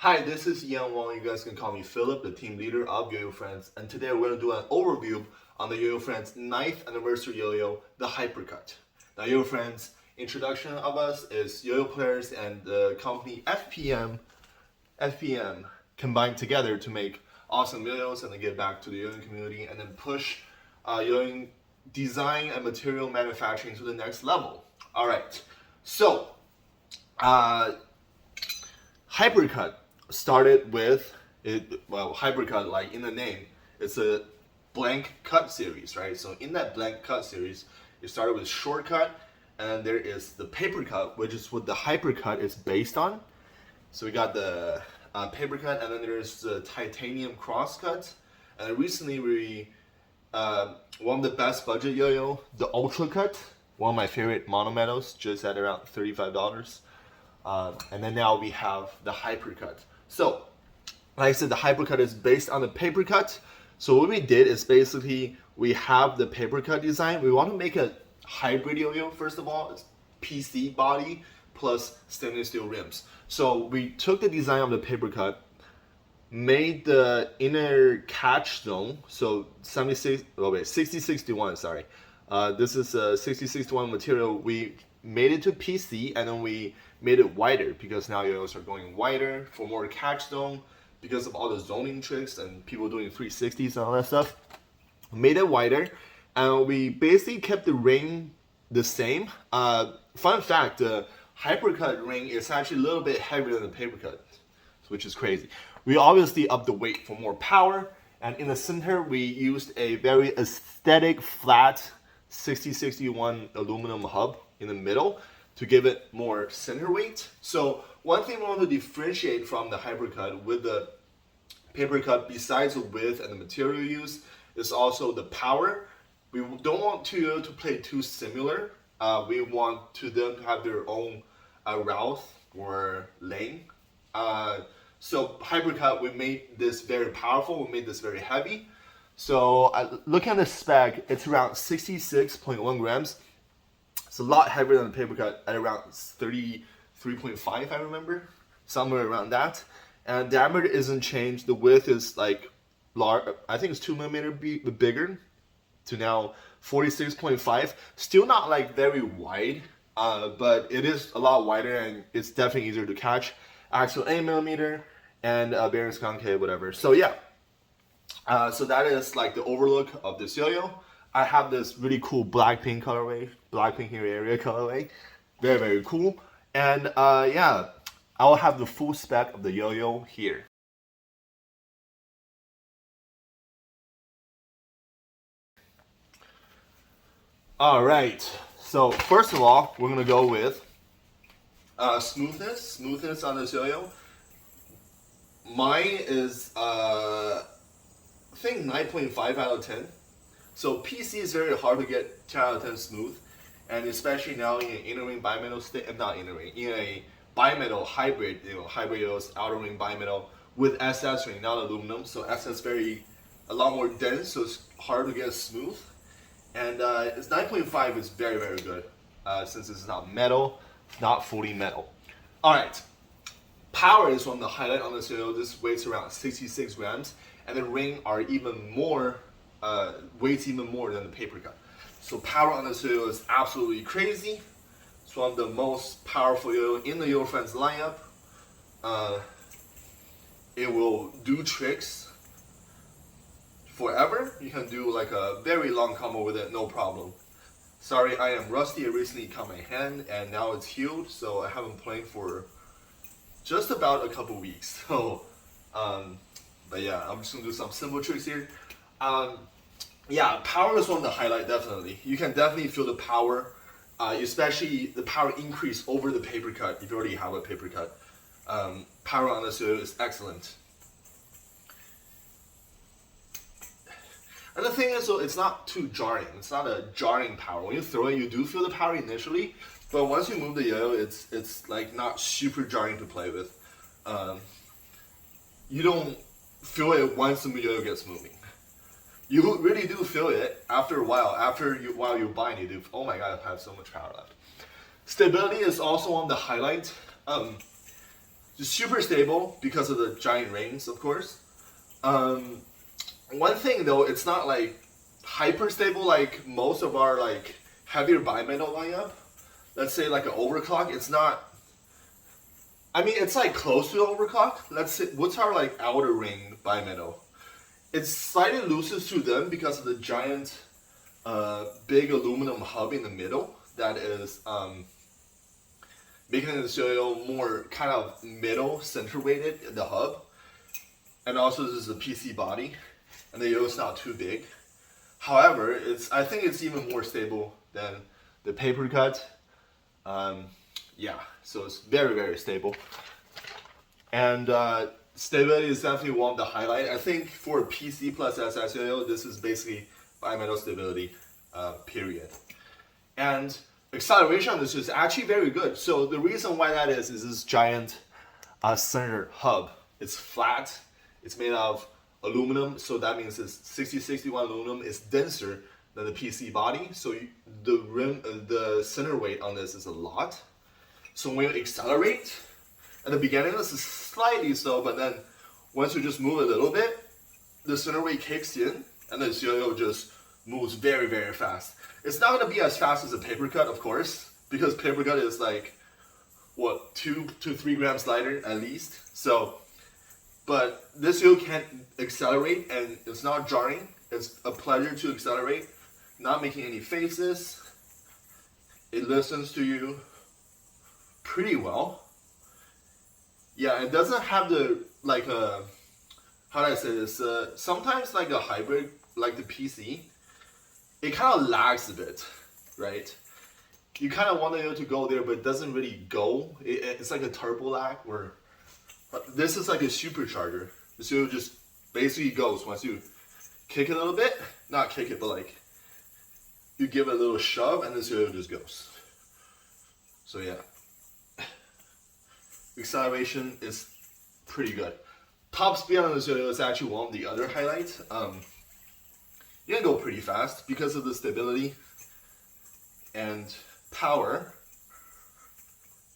Hi, this is Yan Wang. You guys can call me Philip, the team leader of Yoyofriends. And today we're going to do an overview on the Yoyofriends 9th anniversary yo-yo, the Hypercut. Now, Yoyofriends, introduction of us is yo-yo players and the company FPM combined together to make awesome yo-yos and then give back to the yo-yo community and then push yo-yo design and material manufacturing to the next level. All right, so Hypercut started with Hypercut, like in the name, it's a blank cut series, right? So in that blank cut series, it started with shortcut, and then there is the paper cut, which is what the Hypercut is based on. So we got the paper cut, and then there's the titanium cross cut, and then recently we one of the best budget yo-yo, the ultra cut, one of my favorite monometals, just at around $35. And then now we have the Hypercut. So, like I said, the Hypercut is based on the paper cut. So what we did is basically we have the paper cut design. We want to make a hybrid yo-yo. First of all, it's PC body plus stainless steel rims. So we took the design of the paper cut, made the inner catch zone. So 6061. Sorry, this is a 6061 material. We made it to PC and then we made it wider because now yo-yos are going wider for more catch zone because of all the zoning tricks and people doing 360s and all that stuff. Made it wider and we basically kept the ring the same. Fun fact, the Hypercut ring is actually a little bit heavier than the paper cut, which is crazy. We obviously upped the weight for more power, and in the center we used a very aesthetic flat 6061 aluminum hub in the middle to give it more center weight. So one thing we want to differentiate from the Hypercut with the paper cut, besides the width and the material used, is also the power. We don't want to play too similar. We want them to have their own route or lane. So Hypercut, we made this very powerful. We made this very heavy. So looking at the spec, it's around 66.1 grams. It's a lot heavier than the paper cut at around 33.5, I remember, somewhere around that. And diameter isn't changed. The width is like large. I think it's 2 millimeter bigger to now 46.5. Still not like very wide, but it is a lot wider and it's definitely easier to catch. Axle 8 millimeter and bearings concave, whatever. So yeah, so that is like the overlook of this yo-yo. I have this really cool Blackpink colorway, Blackpink in your area colorway. Very, very cool. And yeah, I will have the full spec of the yo-yo here. All right, so first of all, we're gonna go with smoothness on this yo-yo. Mine is, I think 9.5 out of 10. So PC is very hard to get 10 out of 10 smooth, and especially now in an inner ring bimetal state, not inner ring, in a bimetal hybrid, hybrid yo's outer ring bimetal with SS ring, not aluminum. So SS a lot more dense, so it's hard to get smooth. And it's 9.5 is very, very good since it's not metal, not fully metal. All right, power is one of the highlight on this yo-yo. This weighs around 66 grams, and the ring are even more. Weights even more than the paper cut. So power on this yo-yo is absolutely crazy. It's one of the most powerful yo-yo in the Yoyofriends lineup. It will do tricks forever. You can do like a very long combo with it, no problem. Sorry, I am rusty. I recently cut my hand and now it's healed, so I haven't played for just about a couple weeks. So, but yeah, I'm just gonna do some simple tricks here. Yeah, power is one of the highlight, definitely. You can definitely feel the power, especially the power increase over the paper cut if you already have a paper cut. Power on this yo-yo is excellent. And the thing is, though, it's not too jarring. It's not a jarring power. When you throw it, you do feel the power initially, but once you move the yo-yo, it's like not super jarring to play with. You don't feel it once the yo-yo gets moving. You really do feel it after a while. While you're buying, you do. Oh my god, I have so much power left. Stability is also on the highlight. Just super stable because of the giant rings, of course. One thing though, it's not like hyper stable like most of our like heavier bimetal lineup. Let's say like an overclock, it's not. I mean, it's like close to overclock. Let's say what's our like outer ring bimetal? It's slightly loosest to them because of the giant, big aluminum hub in the middle that is making the serial more kind of middle center weighted in the hub. And also this is a PC body, and the yoke is not too big. However, I think it's even more stable than the paper cut. Yeah, so it's very, very stable. And stability is definitely one of the highlight. I think for PC plus SS yoyo, this is basically bimetal stability, period. And acceleration on this is actually very good. So the reason why that is this giant center hub. It's flat. It's made of aluminum, so that means it's 6061 aluminum is denser than the PC body. So the center weight on this is a lot. So when you accelerate, at the beginning this is slightly slow, but then once you just move a little bit, the center weight kicks in, and the yo-yo just moves very, very fast. It's not gonna be as fast as a paper cut, of course, because paper cut is like what 2 to 3 grams lighter at least. So, but this yo can accelerate, and it's not jarring. It's a pleasure to accelerate, not making any faces. It listens to you pretty well. Yeah, it doesn't have the like how do I say this? Sometimes like a hybrid like the PC, it kind of lags a bit, right? You kind of want it to go there, but it doesn't really go. It's like a turbo lag, where this is like a supercharger. So it just basically goes once you kick it a little bit. Not kick it, but like you give it a little shove, and this yo just goes. So yeah, acceleration is pretty good. Top speed on this yo is actually one of the other highlights. You can go pretty fast because of the stability and power.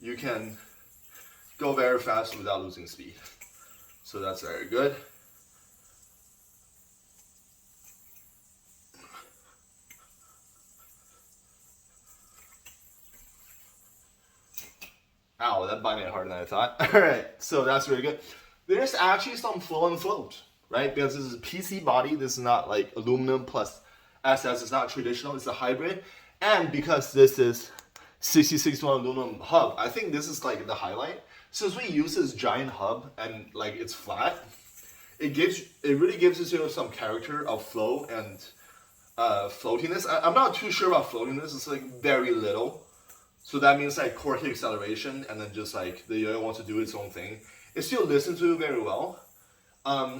You can go very fast without losing speed. So that's very good. Ow, that bite me harder than I thought. Alright, so that's really good. There's actually some flow and float, right? Because this is a PC body, this is not like aluminum plus SS, it's not traditional, it's a hybrid. And because this is 6061 aluminum hub, I think this is like the highlight. Since we use this giant hub and like it's flat, it really gives us some character of flow and floatiness. I'm not too sure about floatiness, it's like very little. So that means like quirky acceleration, and then just like the yo-yo wants to do its own thing. It still listens to it very well.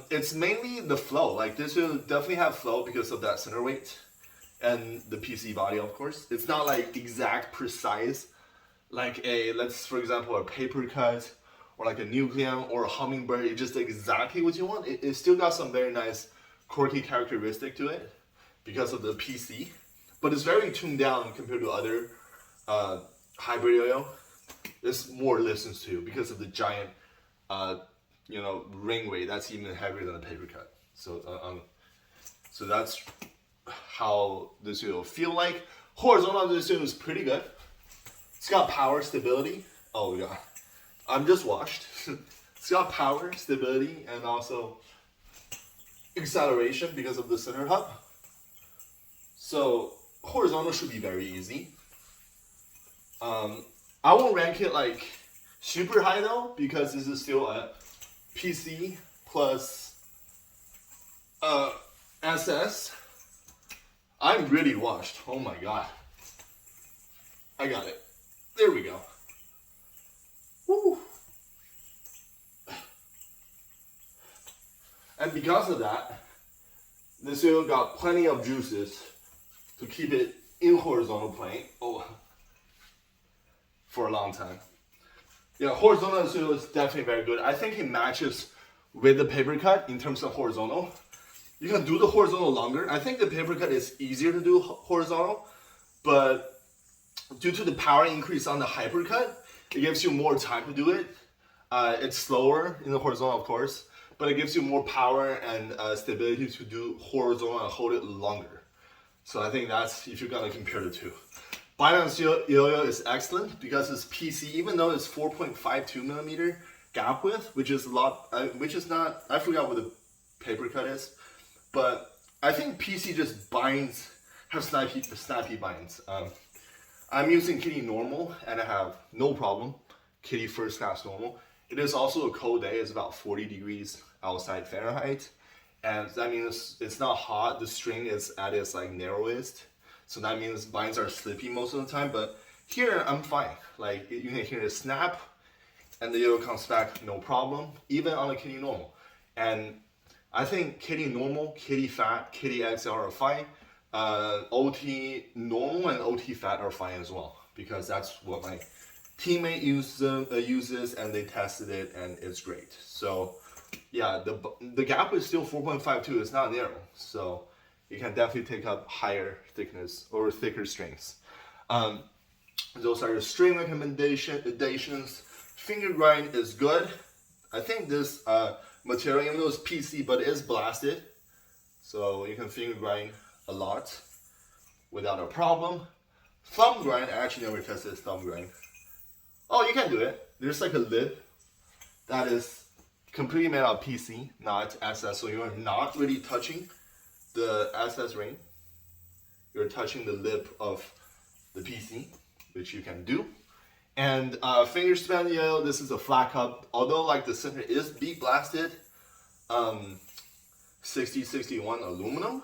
It's mainly the flow. Like this will definitely have flow because of that center weight and the PC body, of course. It's not like exact, precise, like let's for example a paper cut or like a nucleon or a hummingbird. It's just exactly what you want. It still got some very nice quirky characteristic to it because of the PC, but it's very tuned down compared to other hybrid yo-yo. This more listens to because of the giant ring weight that's even heavier than a paper cut. So so that's how this will feel like. Horizontal on this is pretty good. It's got power, stability. Oh god, I'm just washed. It's got power, stability, and also acceleration because of the center hub. So horizontal should be very easy. I won't rank it like super high though, because this is still a PC plus SS. I'm really washed. Oh my god. I got it. There we go. Woo. And because of that, this yo got plenty of juices to keep it in horizontal plane for a long time. Yeah, horizontal is definitely very good. I think it matches with the paper cut in terms of horizontal. You can do the horizontal longer. I think the paper cut is easier to do horizontal, but due to the power increase on the hypercut, it gives you more time to do it. It's slower in the horizontal, of course, but it gives you more power and stability to do horizontal and hold it longer. So I think that's if you're gonna compare the two. Binance Yo-Yo is excellent because it's PC, even though it's 4.52 millimeter gap width, which is a lot, which is not, I forgot what the paper cut is, but I think PC just binds, have snappy binds. I'm using Kitty normal and I have no problem. Kitty first class normal. It is also a cold day, it's about 40 degrees outside Fahrenheit. And that means it's not hot, the string is at its like narrowest. So that means binds are slippy most of the time, but here I'm fine. Like you can hear it snap and the yo comes back no problem, even on a Kitty normal. And I think Kitty normal, Kitty fat, Kitty XL are fine. OT normal and OT fat are fine as well, because that's what my teammate uses and they tested it and it's great. So yeah, the gap is still 4.52, it's not narrow. So you can definitely take up higher thickness or thicker strings. Those are your string recommendations. Finger grind is good. I think this material, even though it's PC, but it is blasted. So you can finger grind a lot without a problem. Thumb grind, I actually never tested thumb grind. Oh, you can do it. There's like a lid that is completely made out of PC, not SS, so you're not really touching the SS ring. You're touching the lip of the PC, which you can do. And finger span, this is a flat cup. Although like the center is bead blasted, 6061 aluminum.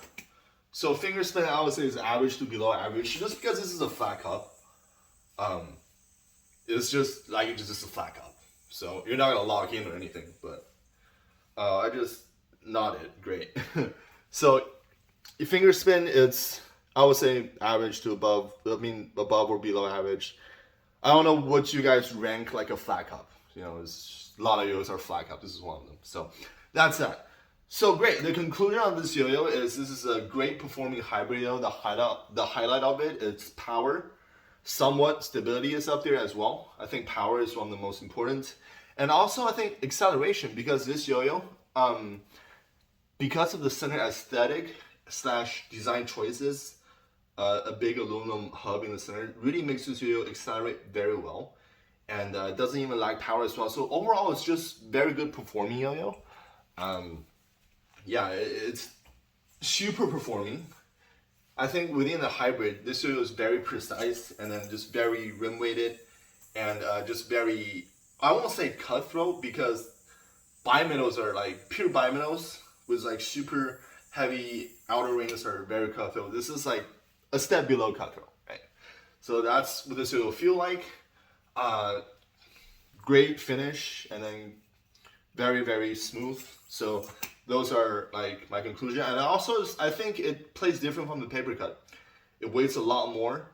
So finger span, I would say, is average to below average, just because this is a flat cup. It's just like it's just a flat cup, so you're not gonna lock in or anything. But I just nodded, great. So your finger spin, it's, I would say, average to above. I mean, above or below average. I don't know what you guys rank like a flat cup. You know, a lot of yo-yos are flat cup. This is one of them. So that's that. So great. The conclusion of this yo-yo is this is a great performing hybrid yo. The highlight of it is power. Somewhat stability is up there as well. I think power is one of the most important. And also I think acceleration, because this yo-yo, because of the center aesthetic / design choices, a big aluminum hub in the center really makes this yo-yo accelerate very well. And it doesn't even lack power as well. So overall, it's just very good performing yo-yo. Yeah, it's super performing. I think within the hybrid, this yo-yo is very precise and then just very rim weighted and just very, I won't say cutthroat, because bimetals are like pure bimetals with like super heavy outer rings are very cutthroat. This is like a step below cutthroat, right? So that's what this yo-yo feel like. Great finish and then very, very smooth. So those are like my conclusion. And also, I think it plays different from the paper cut. It weighs a lot more.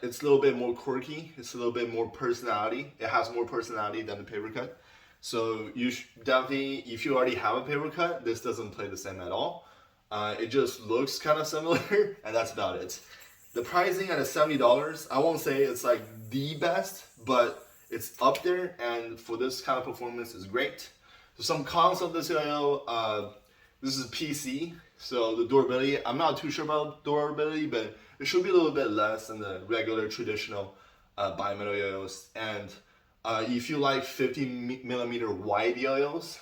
It's a little bit more quirky. It's a little bit more personality. It has more personality than the paper cut. So you definitely, if you already have a paper cut, this doesn't play the same at all. It just looks kind of similar, and that's about it. The pricing at $70, I won't say it's like the best, but it's up there, and for this kind of performance, is great. So some cons of this yo-yo, this is PC, so the durability, I'm not too sure about durability, but it should be a little bit less than the regular traditional bimetal yo-yos. And if you like 50mm wide yo-yos,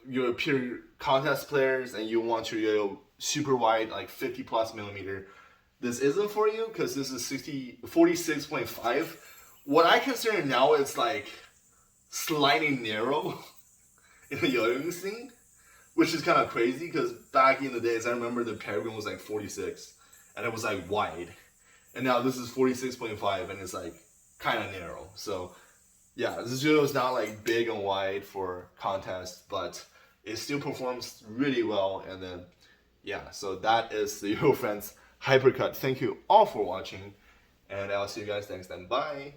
you're pure contest players and you want your yo-yo super wide, like 50+ millimeter, this isn't for you, because this is 46.5. What I consider now is like slightly narrow in the yo-yoing scene, which is kind of crazy, because back in the days, I remember the Peregrine was like 46 and it was like wide, and now this is 46.5 and it's like kind of narrow. So yeah, this yo-yo is not like big and wide for contests, but it still performs really well. And then yeah, so that is the Yoyofriends Hypercut. Thank you all for watching, and I'll see you guys next time. Bye.